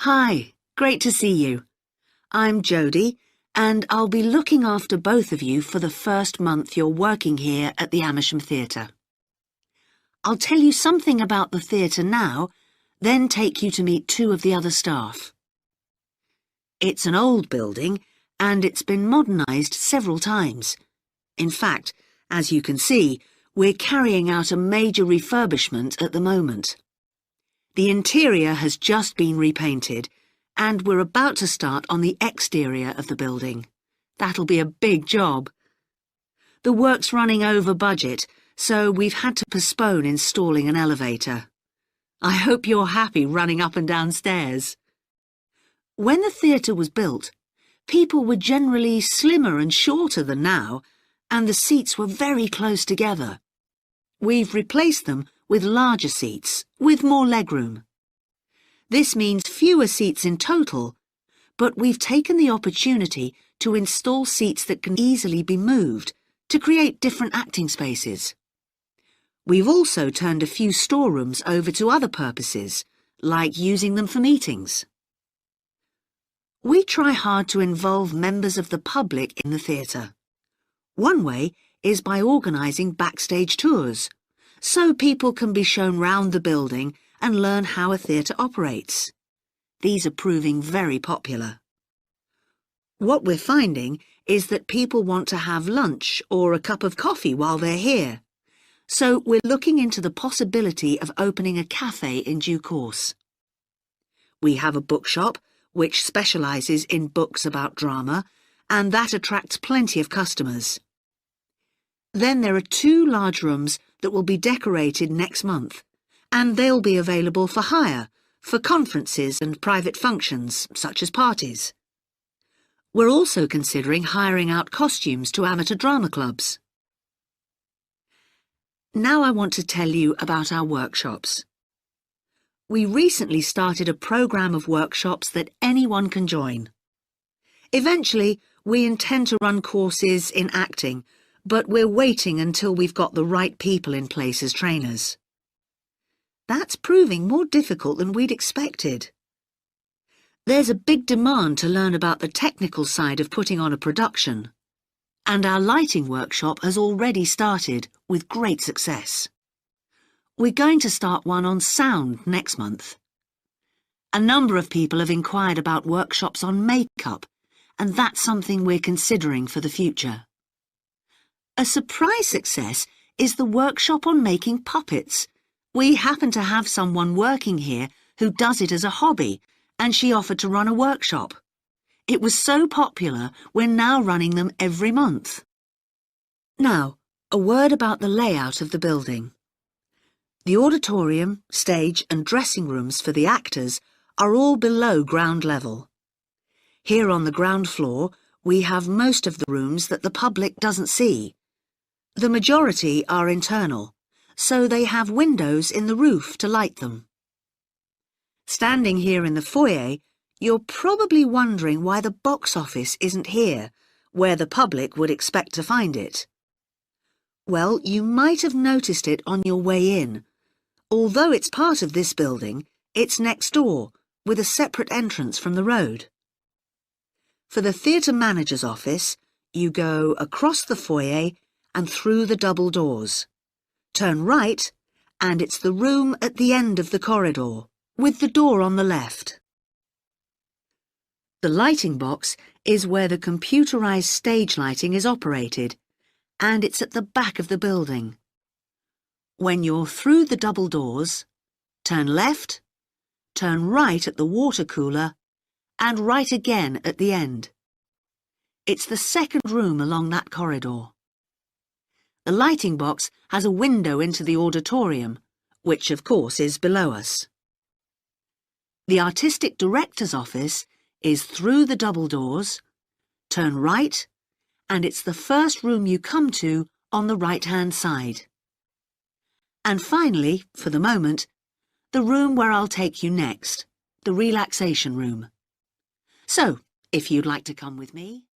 Hi, great to see you. I'm Jodie, and I'll be looking after both of you for the first month you're working here at the Amersham Theatre. I'll tell you something about the theatre now, then take you to meet two of the other staff. It's an old building, and it's been modernised several times. In fact, as you can see, we're carrying out a major refurbishment at the moment. The interior has just been repainted, and we're about to start on the exterior of the building. That'll be a big job. The work's running over budget, so we've had to postpone installing an elevator. I hope you're happy running up and down stairs. When the theatre was built, people were generally slimmer and shorter than now, and the seats were very close together. We've replaced them with larger seats, with more legroom. This means fewer seats in total, but we've taken the opportunity to install seats that can easily be moved to create different acting spaces. We've also turned a few storerooms over to other purposes, like using them for meetings. We try hard to involve members of the public in the theatre. One way is by organising backstage tours, so people can be shown round the building and learn how a theatre operates. These are proving very popular. What we're finding is that people want to have lunch or a cup of coffee while they're here, so we're looking into the possibility of opening a cafe in due course. We have a bookshop which specialises in books about drama, and that attracts plenty of customers. Then there are two large rooms that will be decorated next month, and they'll be available for hire, for conferences and private functions, such as parties. We're also considering hiring out costumes to amateur drama clubs. Now I want to tell you about our workshops. We recently started a programme of workshops that anyone can join. Eventually, we intend to run courses in acting, but we're waiting until we've got the right people in place as trainers. That's proving more difficult than we'd expected. There's a big demand to learn about the technical side of putting on a production, and our lighting workshop has already started with great success. We're going to start one on sound next month. A number of people have inquired about workshops on makeup, and that's something we're considering for the future. A surprise success is the workshop on making puppets. We happen to have someone working here who does it as a hobby, and she offered to run a workshop. It was so popular, we're now running them every month. Now, a word about the layout of the building. The auditorium, stage and dressing rooms for the actors are all below ground level. Here on the ground floor, we have most of the rooms that the public doesn't see. The majority are internal, so they have windows in the roof to light them. Standing here in the foyer, you're probably wondering why the box office isn't here, where the public would expect to find it. Well, you might have noticed it on your way in. Although it's part of this building, it's next door, with a separate entrance from the road. For the theatre manager's office, you go across the foyer and through the double doors. Turn right, and it's the room at the end of the corridor, with the door on the left. The lighting box is where the computerised stage lighting is operated, and it's at the back of the building. When you're through the double doors, turn left, turn right at the water cooler, and right again at the end. It's the second room along that corridor. The lighting box has a window into the auditorium, which of course is below us. The artistic director's office is through the double doors, turn right, and it's the first room you come to on the right-hand side. And finally, for the moment, the room where I'll take you next, the relaxation room. So, if you'd like to come with me...